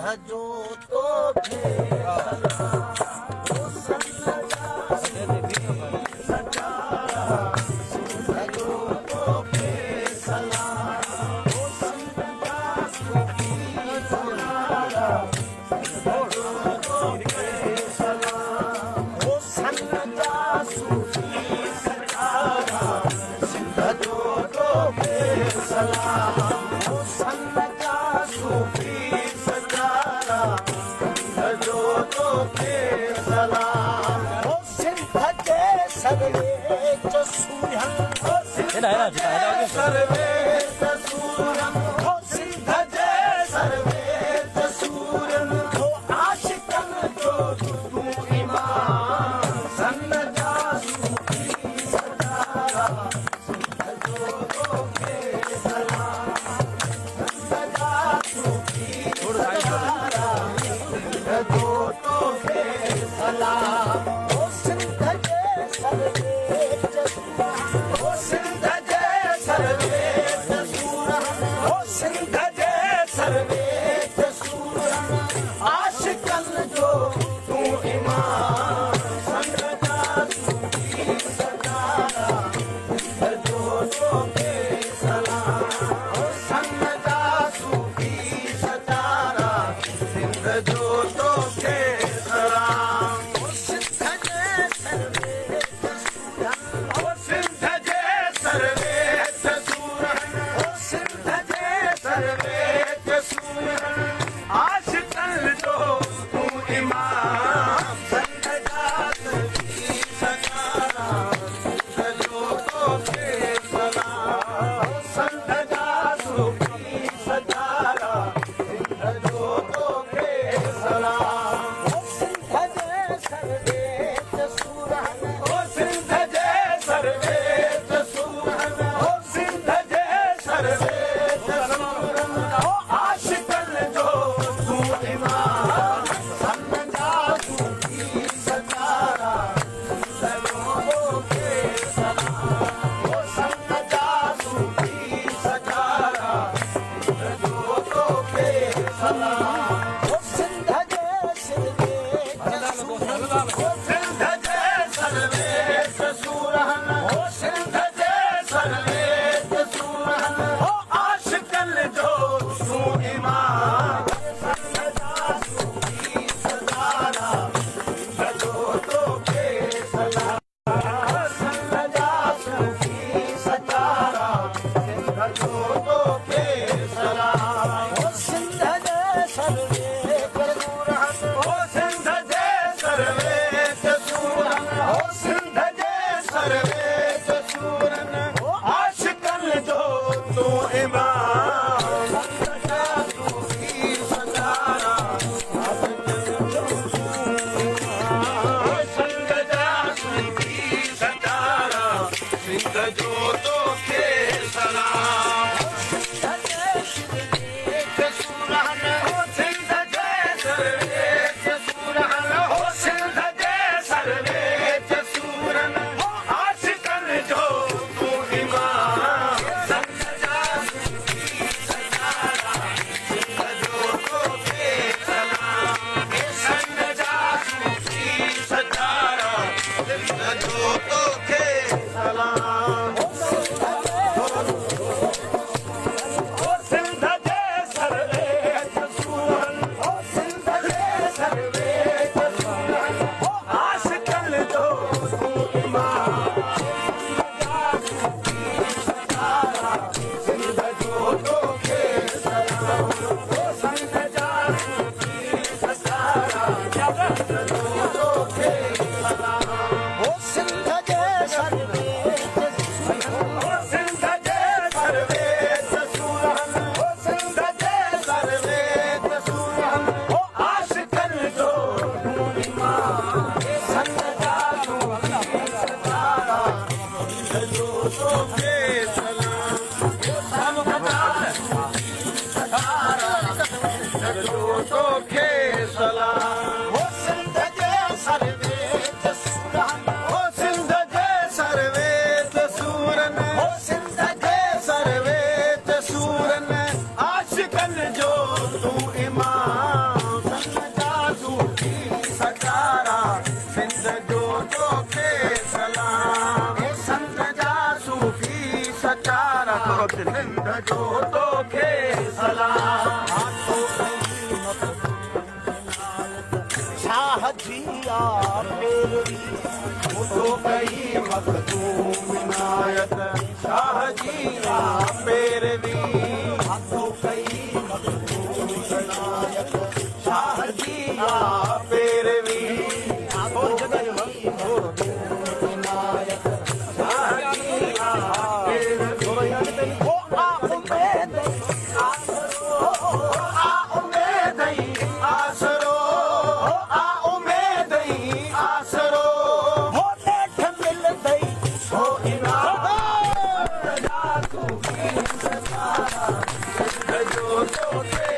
ધજો તો जो तोखे सलाम शाह जी आ पेरवी तो कई मखदूम विनायत शाह जी आ पेरवी हाथों कई मखदूम विनायक शाह जी आ पेरवी आधो जगह विनायक शाह जी आ पेरवी ओ आ उम्मीद आ उम्मीद आसरो आ उम्मीद आसरो हो नेठ मिल दई हो इनाम जो तोखे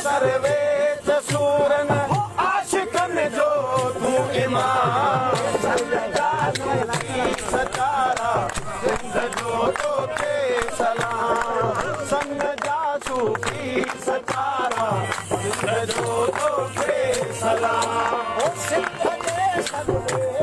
सर्वे जसूरन आशिकन जो तू इमाम सचारा सिंध जो तोखे सलाम संग जा सूफी सचारा सिंध जो तोखे सलाम ओ सिंध जे सर्वे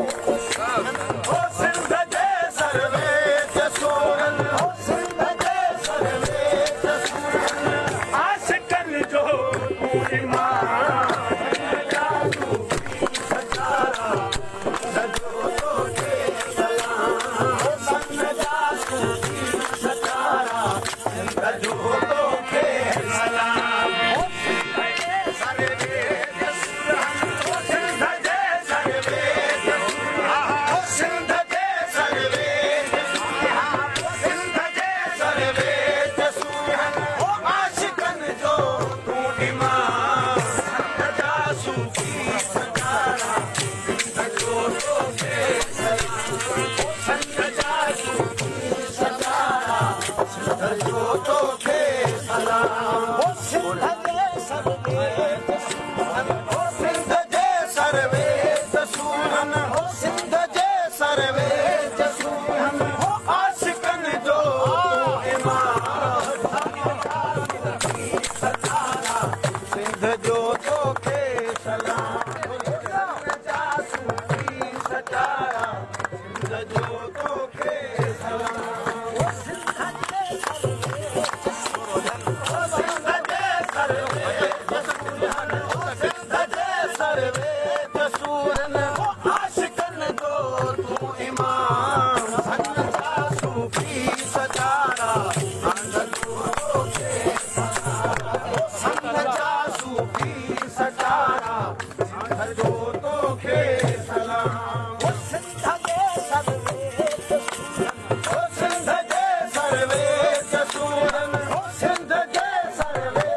ओ सिंध जे सर्वे जसूरन ओ सिंध जे सर्वे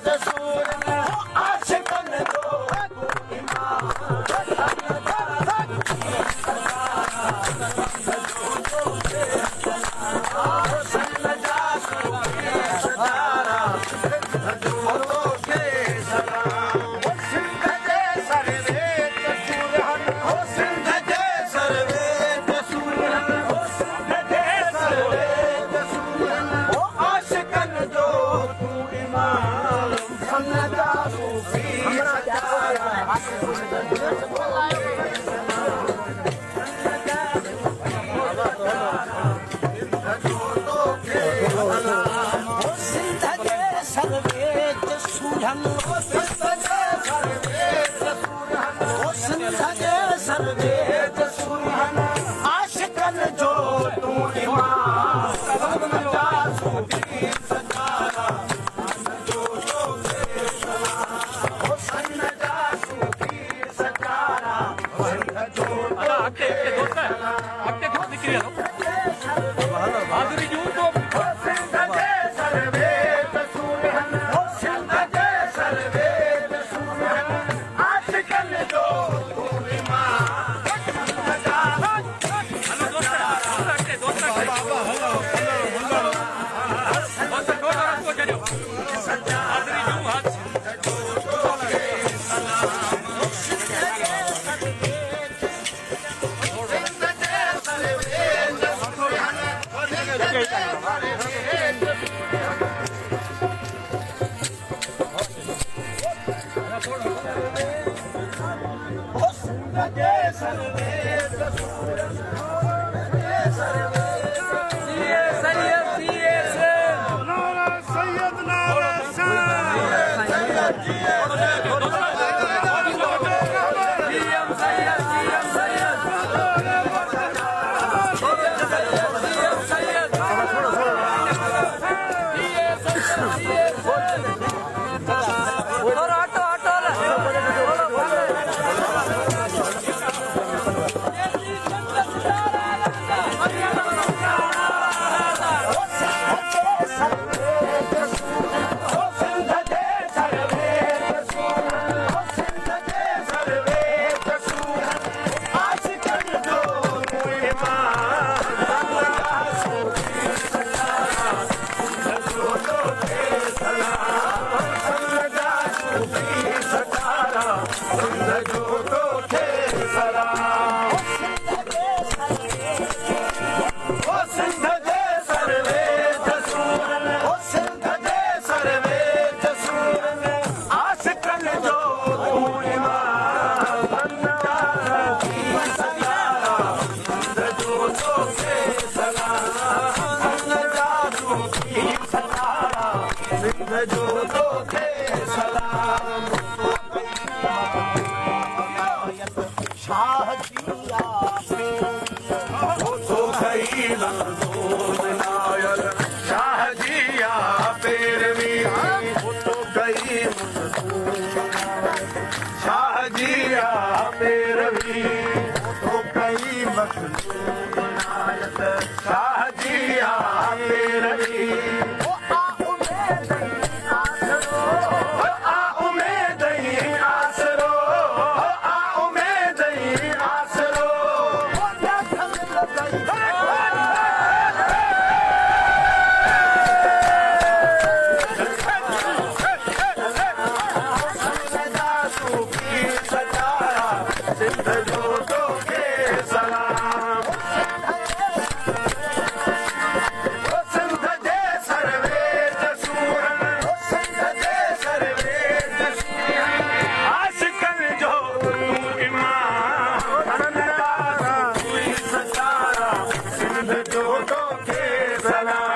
जसूरन आशिकन जो तू इमाम सर्वे जे सर्वे जसूरन जे सर्वे नारा सैयद नारा शाह जिया शाहजिया पेरवी तो गई शाहजिया पेरवी तो गई मखलूक नायत शाहजिया पेरवी आ उमेद ही आसरो आ उमेद ही आसरो सिंध जो तोखे सलाम सिंध जे सर्वे जसूरन सिंध जे सर्वे जसूरन आशिकन जो इमाम सिंध जो तोखे सलाम